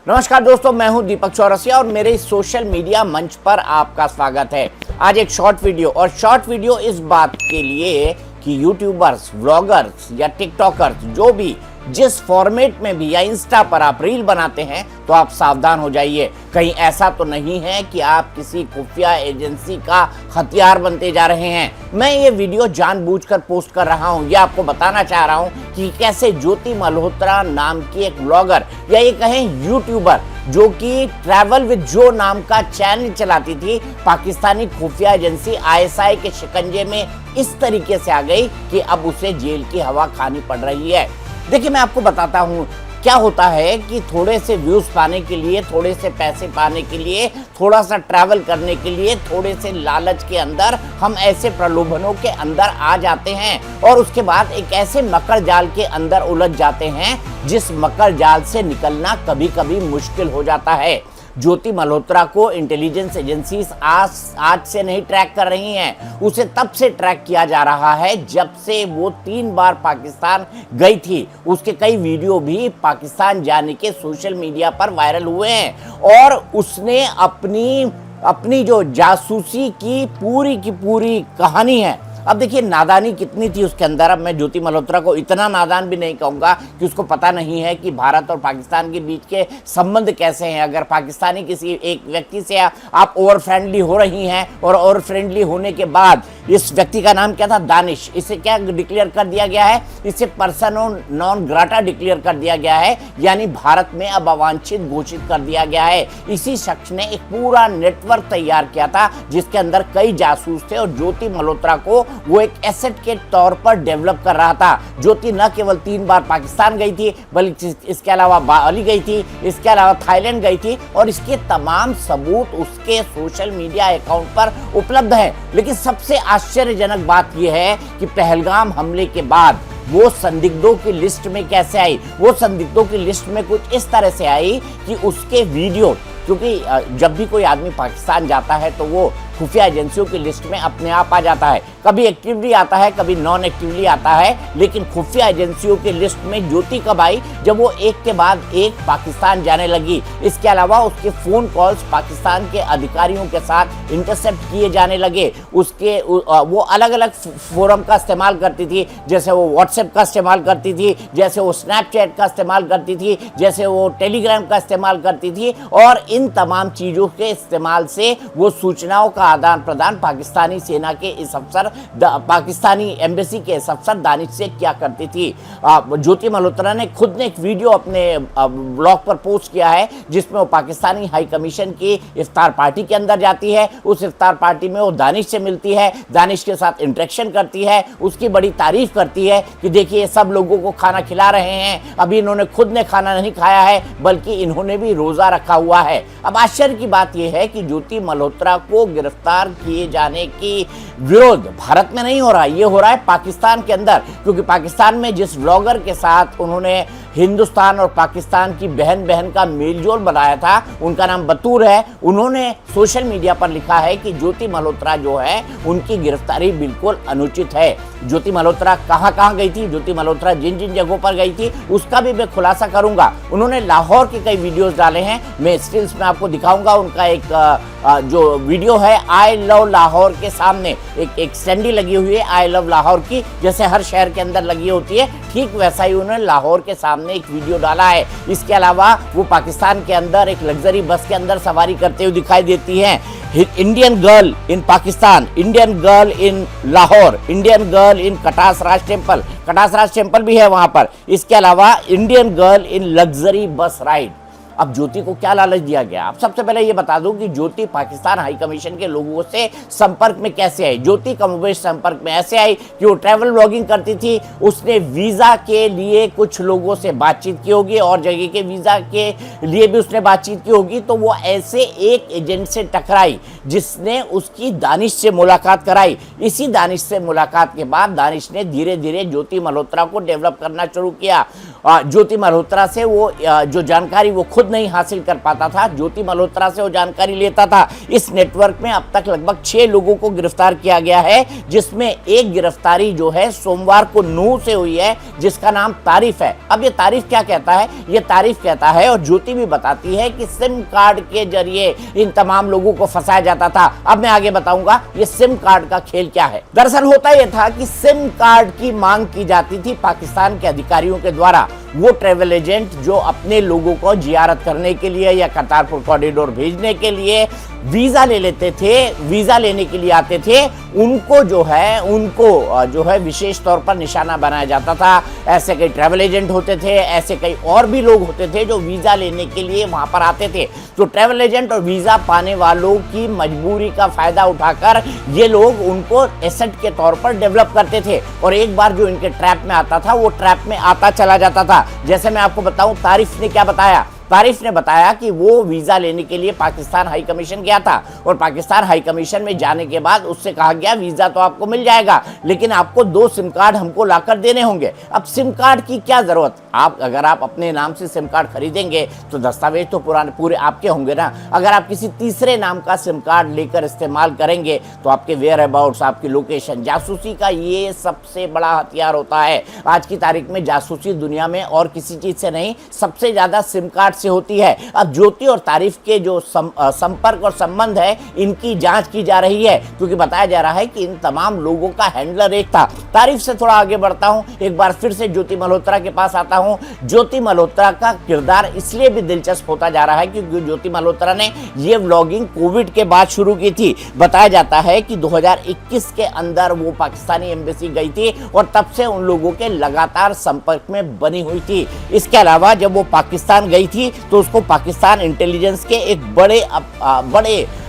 नमस्कार दोस्तों, मैं हूं दीपक चौरसिया और मेरे इस सोशल मीडिया मंच पर आपका स्वागत है। आज एक शॉर्ट वीडियो इस बात के लिए कि यूट्यूबर्स, व्लॉगर्स या टिकटॉकर्स जो भी जिस फॉर्मेट में भी या इंस्टा पर आप रील बनाते हैं तो आप सावधान हो जाइए। कहीं ऐसा तो नहीं है कि आप किसी खुफिया एजेंसी का हथियार बनते जा रहे हैं। मैं ये वीडियो जानबूझकर पोस्ट कर रहा हूँ, ये आपको बताना चाह रहा हूँ कि कैसे ज्योति मल्होत्रा नाम की एक व्लॉगर या ये कहें यूट्यूबर जो कि ट्रैवल विद जो नाम का चैनल चलाती थी, पाकिस्तानी खुफिया एजेंसी ISI के शिकंजे में इस तरीके से आ गई कि अब उसे जेल की हवा खानी पड़ रही है। देखिए, मैं आपको बताता हूँ क्या होता है कि थोड़े से व्यूज पाने के लिए, थोड़े से पैसे पाने के लिए, थोड़ा सा ट्रैवल करने के लिए, थोड़े से लालच के अंदर हम ऐसे प्रलोभनों के अंदर आ जाते हैं और उसके बाद एक ऐसे मकर जाल के अंदर उलझ जाते हैं जिस मकर जाल से निकलना कभी कभी मुश्किल हो जाता है। ज्योति मल्होत्रा को इंटेलिजेंस एजेंसीज आज से नहीं ट्रैक कर रही हैं, उसे तब से ट्रैक किया जा रहा है जब से वो 3 बार पाकिस्तान गई थी। उसके कई वीडियो भी पाकिस्तान जाने के सोशल मीडिया पर वायरल हुए हैं और उसने अपनी जो जासूसी की पूरी कहानी है। अब देखिए नादानी कितनी थी उसके अंदर। अब मैं ज्योति मल्होत्रा को इतना नादान भी नहीं कहूँगा कि उसको पता नहीं है कि भारत और पाकिस्तान के बीच के संबंध कैसे हैं। अगर पाकिस्तानी किसी एक व्यक्ति से आप ओवर फ्रेंडली हो रही हैं और ओवर फ्रेंडली होने के बाद इस व्यक्ति का नाम क्या था, दानिश, इसे क्या डिक्लेयर कर दिया गया है, इसे पर्सन नॉन ग्राटा डिक्लेयर कर दिया गया है, यानी भारत में अब अवांछित घोषित कर दिया गया है। इसी शख्स ने एक पूरा नेटवर्क तैयार किया था जिसके अंदर कई जासूस थे और ज्योति मल्होत्रा को वो एक एसेट के तौर पर डेवलप कर रहा था। ज्योति न केवल 3 बार पाकिस्तान गई थी बल्कि इसके अलावा बाली गई थी, इसके अलावा थाईलैंड गई थी और इसके तमाम सबूत उसके सोशल मीडिया अकाउंट पर उपलब्ध हैं। लेकिन सबसे आश्चर्यजनक बात यह है कि पहलगाम हमले के बाद वो संदिग्धों की लिस्ट में कैसे आई। वो संदिग्धों की लिस्ट में कुछ इस तरह से आई कि उसके वीडियो, क्योंकि जब भी कोई आदमी पाकिस्तान जाता है तो वो खुफिया एजेंसियों की लिस्ट में अपने आप आ जाता है। कभी एक्टिवली आता है, कभी नॉन एक्टिवली आता है, लेकिन खुफिया एजेंसियों की लिस्ट में ज्योति कब आई, जब वो एक के बाद एक पाकिस्तान जाने लगी। इसके अलावा उसके फोन कॉल्स पाकिस्तान के अधिकारियों के साथ इंटरसेप्ट किए जाने लगे। वो अलग अलग फोरम का इस्तेमाल करती थी, जैसे वो व्हाट्सएप का इस्तेमाल करती थी, जैसे वो स्नैपचैट का इस्तेमाल करती थी, जैसे वो टेलीग्राम का इस्तेमाल करती थी और इन तमाम चीज़ों के इस्तेमाल से वो सूचनाओं का आदान प्रदान पाकिस्तानी सेना के इस अफसर, पाकिस्तानी एम्बेसी के इस अफसर दानिश से क्या करती थी। ज्योति मल्होत्रा ने खुद ने एक वीडियो अपने ब्लॉग पर पोस्ट किया है जिसमें वो पाकिस्तानी हाई कमीशन की इफ्तार पार्टी के अंदर जाती है। उस इफ्तार पार्टी में वो दानिश से मिलती है, दानिश के साथ इंटरेक्शन करती है, उसकी बड़ी तारीफ करती है कि देखिए सब लोगों को खाना खिला रहे हैं, अभी इन्होंने खुद ने खाना नहीं खाया है बल्कि इन्होंने भी रोजा रखा हुआ है। अब आश्चर्य की बात यह है कि ज्योति मल्होत्रा को गिरफ्तार किए जाने की विरोध भारत में नहीं हो रहा, ये हो रहा है पाकिस्तान के अंदर, क्योंकि पाकिस्तान में जिस व्लॉगर के साथ उन्होंने हिंदुस्तान और पाकिस्तान की बहन का मेलजोल बनाया था, उनका नाम बतूर है, उन्होंने सोशल मीडिया पर लिखा है कि ज्योति मल्होत्रा जो है उनकी गिरफ्तारी बिल्कुल अनुचित है। ज्योति मल्होत्रा कहाँ गई थी, ज्योति मल्होत्रा जिन जगहों पर गई थी उसका भी मैं खुलासा करूंगा। उन्होंने लाहौर के कई वीडियोस डाले हैं, मैं स्टिल्स में आपको दिखाऊंगा। उनका एक जो वीडियो है आई लव लाहौर के सामने एक स्टैंडी लगी हुई है आई लव लाहौर की, जैसे हर शहर के अंदर लगी होती है, ठीक वैसा ही उन्होंने लाहौर के सामने एक वीडियो डाला है। इसके अलावा वो पाकिस्तान के अंदर एक लग्जरी बस के अंदर सवारी करते हुए दिखाई देती हैं। Indian girl in Pakistan, Indian girl in Lahore, Indian girl in Katas Raj temple भी है वहां पर। इसके अलावा Indian girl in luxury bus ride. अब ज्योति को क्या लालच दिया गया? अब सबसे पहले ये बता दूं कि ज्योति पाकिस्तान हाई कमीशन के लोगों से संपर्क में कैसे आई। ज्योति कमोबेश संपर्क में ऐसे आई कि वो ट्रैवल ब्लॉगिंग करती थी, उसने वीज़ा के लिए कुछ लोगों से बातचीत की होगी और जगह के वीज़ा के लिए भी उसने बातचीत की होगी, तो वो ऐसे एक एजेंट से टकराई जिसने उसकी दानिश से मुलाकात कराई। इसी दानिश से मुलाकात के बाद दानिश ने धीरे धीरे ज्योति मल्होत्रा को डेवलप करना शुरू किया ज्योति मल्होत्रा से वो जो जानकारी वो खुद नहीं हासिल कर पाता था, ज्योति मल्होत्रा से वो जानकारी लेता था। इस नेटवर्क में अब तक लगभग 6 लोगों को गिरफ्तार किया गया है, जिसमें एक गिरफ्तारी जो है सोमवार को नूह से हुई है, जिसका नाम तारिफ है। अब ये तारिफ क्या कहता है? ये तारिफ कहता है और ज्योति भी बताती है कि सिम कार्ड के जरिए इन तमाम लोगों को फंसाया जाता था। अब मैं आगे बताऊंगा ये सिम कार्ड का खेल क्या है। दरअसल होता यह था कि सिम कार्ड की मांग की जाती थी पाकिस्तान के अधिकारियों के द्वारा। वो ट्रेवल एजेंट जो अपने लोगों को जियारत करने के लिए या करतारपुर कॉरिडोर भेजने के लिए वीजा ले लेते थे, वीजा लेने के लिए आते थे, उनको जो है विशेष तौर पर निशाना बनाया जाता था। ऐसे कई ट्रैवल एजेंट होते थे, ऐसे कई और भी लोग होते थे जो वीजा लेने के लिए वहां पर आते थे। तो ट्रैवल एजेंट और वीजा पाने वालों की मजबूरी का फायदा उठाकर ये लोग उनको एसेट के तौर पर डेवलप करते थे और एक बार जो इनके ट्रैप में आता था वो ट्रैप में आता चला जाता था। जैसे मैं आपको बताऊं, तारिफ ने क्या बताया? तारिफ ने बताया कि वो वीजा लेने के लिए पाकिस्तान हाई कमीशन गया था और पाकिस्तान हाई कमीशन में जाने के बाद उससे कहा गया वीजा तो आपको मिल जाएगा, लेकिन आपको 2 सिम कार्ड हमको लाकर देने होंगे। अब सिम कार्ड की क्या जरूरत? अगर आप अपने नाम से सिम कार्ड खरीदेंगे तो दस्तावेज तो पूरे आपके होंगे ना। अगर आप किसी तीसरे नाम का सिम कार्ड लेकर इस्तेमाल करेंगे तो आपके वेयर अबाउट्स, आपकी लोकेशन, जासूसी का ये सबसे बड़ा हथियार होता है। आज की तारीख में जासूसी दुनिया में और किसी चीज से नहीं, सबसे ज्यादा सिम कार्ड से होती है। अब ज्योति और तारिफ के जो संपर्क और संबंध है, इनकी जांच की जा रही है, क्योंकि बताया जा रहा है कि इन तमाम लोगों का हैंडलर एक था। तारिफ से थोड़ा आगे बढ़ता हूं, एक बार फिर से ज्योति मल्होत्रा के पास आता हूं। ज्योति मल्होत्रा का किरदार इसलिए भी दिलचस्प होता जा रहा है क्योंकि ज्योति मल्होत्रा ने यह व्लॉगिंग कोविड के बाद शुरू की थी। बताया जाता है कि 2021 के अंदर वो पाकिस्तानी एम्बेसी गई थी और तब से उन लोगों के लगातार संपर्क में बनी हुई थी। इसके अलावा जब वो पाकिस्तान गई थी तो उसको पाकिस्तान इंटेलिजेंस के एक बड़े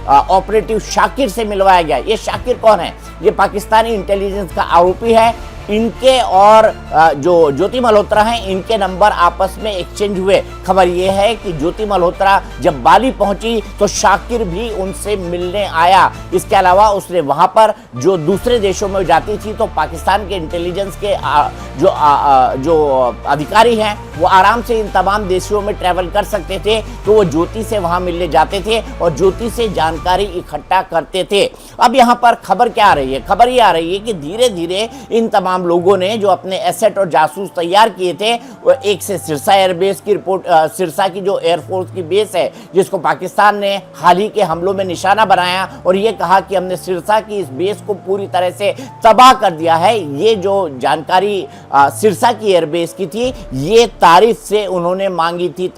ऑपरेटिव शाकिर से मिलवाया गया। ये शाकिर कौन है? ये पाकिस्तानी इंटेलिजेंस का आरोपी है। इनके और जो ज्योति मल्होत्रा हैं, इनके नंबर आपस में एक्सचेंज हुए। खबर यह है कि ज्योति मल्होत्रा जब बाली पहुंची तो शाकिर भी उनसे मिलने आया। इसके अलावा उसने वहां पर जो दूसरे देशों में जाती थी तो पाकिस्तान के इंटेलिजेंस के जो अधिकारी हैं वो आराम से इन तमाम देशों में ट्रैवल कर सकते थे, तो वो ज्योति से वहां मिलने जाते थे और ज्योति से जानकारी इकट्ठा करते थे। अब यहाँ पर खबर क्या आ रही है? खबर ये आ रही है कि धीरे धीरे इन तमाम लोगों ने जो अपने एसेट और जासूस तैयार किए थे, वो एक से सिरसा एयरबेस की रिपोर्ट, सिरसा की जो एयरफोर्स की बेस है जिसको पाकिस्तान ने हाल ही के हमलों में निशाना बनाया और ये कहा कि हमने सिरसा की इस बेस को पूरी तरह से तबाह कर दिया है। ये जो जानकारी सिरसा की एयरबेस की थी, ये तारिफ से उन्होंने मांगी थी,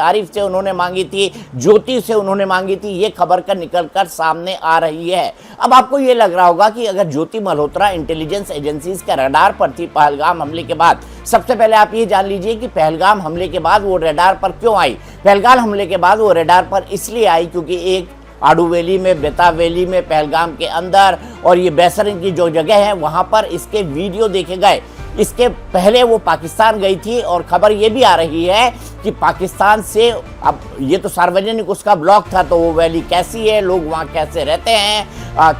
ज्योति से उन्होंने मांगी थी। ये खबर का निकलकर सामने आ रही है। अब आपको ये लग रहा होगा कि अगर ज्योति मल्होत्रा इंटेलिजेंस एजेंसीज के रडार पर थी पहलगाम हमले के बाद, सबसे पहले आप ये जान लीजिए कि पहलगाम हमले के बाद वो रडार पर क्यों आई। पहलगाम हमले के बाद वो रडार पर इसलिए आई क्योंकि एक आडू वैली में, बेताब वैली में, पहलगाम के अंदर और ये बैसरन की जो जगह है वहां पर इसके वीडियो देखे गए। इसके पहले वो पाकिस्तान गई थी और खबर ये भी आ रही है कि पाकिस्तान से, अब ये तो सार्वजनिक उसका ब्लॉग था, तो वो वैली कैसी है, लोग वहाँ कैसे रहते हैं,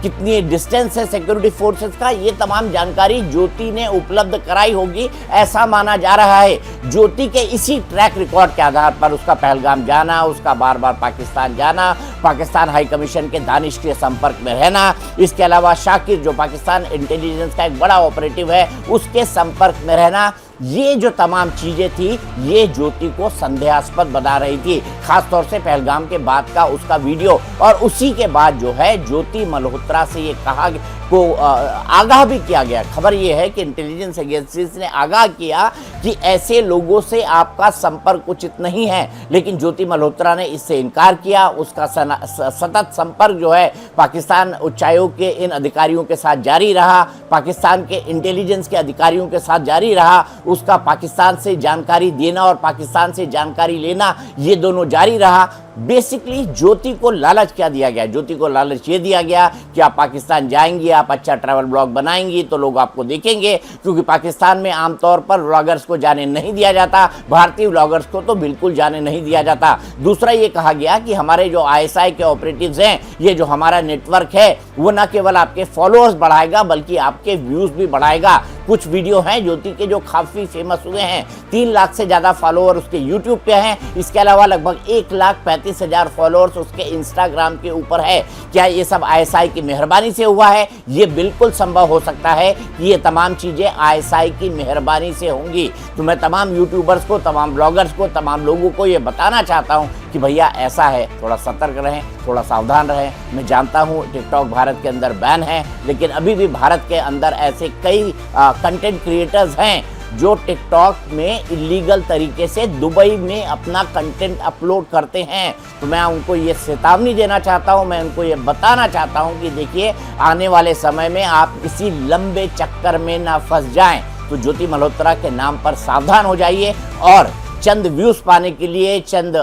कितनी डिस्टेंस है सिक्योरिटी फोर्सेस का, ये तमाम जानकारी ज्योति ने उपलब्ध कराई होगी, ऐसा माना जा रहा है। ज्योति के इसी ट्रैक रिकॉर्ड के आधार पर उसका पहलगाम जाना, उसका बार बार पाकिस्तान जाना, पाकिस्तान हाई कमीशन के दानिश के संपर्क में रहना, इसके अलावा शाकिर जो पाकिस्तान इंटेलिजेंस का एक बड़ा ऑपरेटिव है उसके संपर्क में रहना, ये जो तमाम चीजें थी ये ज्योति को संदेहास्पद बना रही थी। खासतौर से पहलगाम के बाद का उसका वीडियो और उसी के बाद जो है ज्योति मल्होत्रा से ये कहा को आगाह भी किया गया। खबर ये है कि इंटेलिजेंस एजेंसीज ने आगाह किया कि ऐसे लोगों से आपका संपर्क उचित नहीं है, लेकिन ज्योति मल्होत्रा ने इससे इनकार किया। उसका सतत संपर्क जो है पाकिस्तान उच्चायोग के इन अधिकारियों के साथ जारी रहा, पाकिस्तान के इंटेलिजेंस के अधिकारियों के साथ जारी रहा। उसका पाकिस्तान से जानकारी देना और पाकिस्तान से जानकारी लेना, ये दोनों जारी रहा। बेसिकली ज्योति को लालच क्या दिया गया? ज्योति को लालच ये दिया गया कि आप पाकिस्तान जाएंगी, आप अच्छा ट्रैवल ब्लॉग बनाएंगी तो लोग आपको देखेंगे, क्योंकि पाकिस्तान में आमतौर पर व्लॉगर्स को जाने नहीं दिया जाता, भारतीय व्लॉगर्स को तो बिल्कुल जाने नहीं दिया जाता। दूसरा ये कहा गया कि हमारे जो ISI के ऑपरेटिव्स हैं, ये जो हमारा नेटवर्क है वो न केवल आपके फॉलोअर्स बढ़ाएगा बल्कि आपके व्यूज भी बढ़ाएगा, कुछ वीडियो हैं ज्योति के जो काफ़ी फेमस हुए हैं, 3 लाख से ज़्यादा फॉलोअर उसके यूट्यूब पे हैं। इसके अलावा लगभग 1,35,000 फॉलोअर्स उसके इंस्टाग्राम के ऊपर है। क्या ये सब ISI की मेहरबानी से हुआ है? ये बिल्कुल संभव हो सकता है कि ये तमाम चीज़ें ISI की मेहरबानी से होंगी। तो मैं तमाम यूट्यूबर्स को, तमाम ब्लॉगर्स को, तमाम लोगों को ये बताना चाहता हूँ कि भैया ऐसा है, थोड़ा सतर्क रहें, थोड़ा सावधान रहें। मैं जानता हूँ टिकटॉक भारत के अंदर बैन है, लेकिन अभी भी भारत के अंदर ऐसे कई कंटेंट क्रिएटर्स हैं जो टिकटॉक में इलीगल तरीके से दुबई में अपना कंटेंट अपलोड करते हैं। तो मैं उनको ये चेतावनी देना चाहता हूँ, मैं उनको ये बताना चाहता हूँ कि देखिए, आने वाले समय में आप किसी लंबे चक्कर में ना फंस जाएं। तो ज्योति मल्होत्रा के नाम पर सावधान हो जाइए और चंद व्यूज़ पाने के लिए, चंद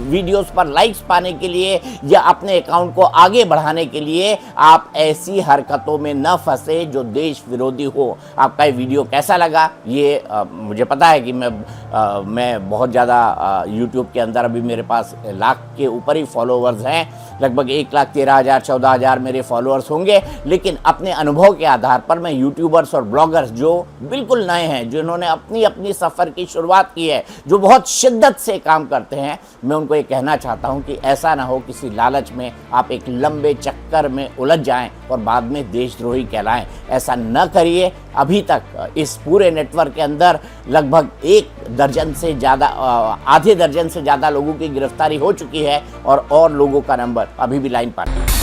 वीडियोस पर लाइक्स पाने के लिए या अपने अकाउंट को आगे बढ़ाने के लिए आप ऐसी हरकतों में न फंसे जो देश विरोधी हो। आपका ये वीडियो कैसा लगा? ये मुझे पता है कि मैं बहुत ज़्यादा यूट्यूब के अंदर अभी मेरे पास लाख के ऊपर ही फॉलोअर्स हैं, लगभग 1,13,000 14,000 मेरे फॉलोअर्स होंगे। लेकिन अपने अनुभव के आधार पर मैं यूट्यूबर्स और ब्लॉगर्स जो बिल्कुल नए हैं, जिन्होंने अपनी अपनी सफ़र की शुरुआत की है, जो बहुत शिद्दत से काम करते हैं, मैं उनको ये कहना चाहता हूं कि ऐसा ना हो किसी लालच में आप एक लंबे चक्कर में उलझ जाएं और बाद में देशद्रोही कहलाएं। ऐसा न करिए। अभी तक इस पूरे नेटवर्क के अंदर लगभग 1 दर्जन से ज़्यादा, आधे दर्जन से ज़्यादा लोगों की गिरफ्तारी हो चुकी है और लोगों का नंबर अभी भी लाइन पर है।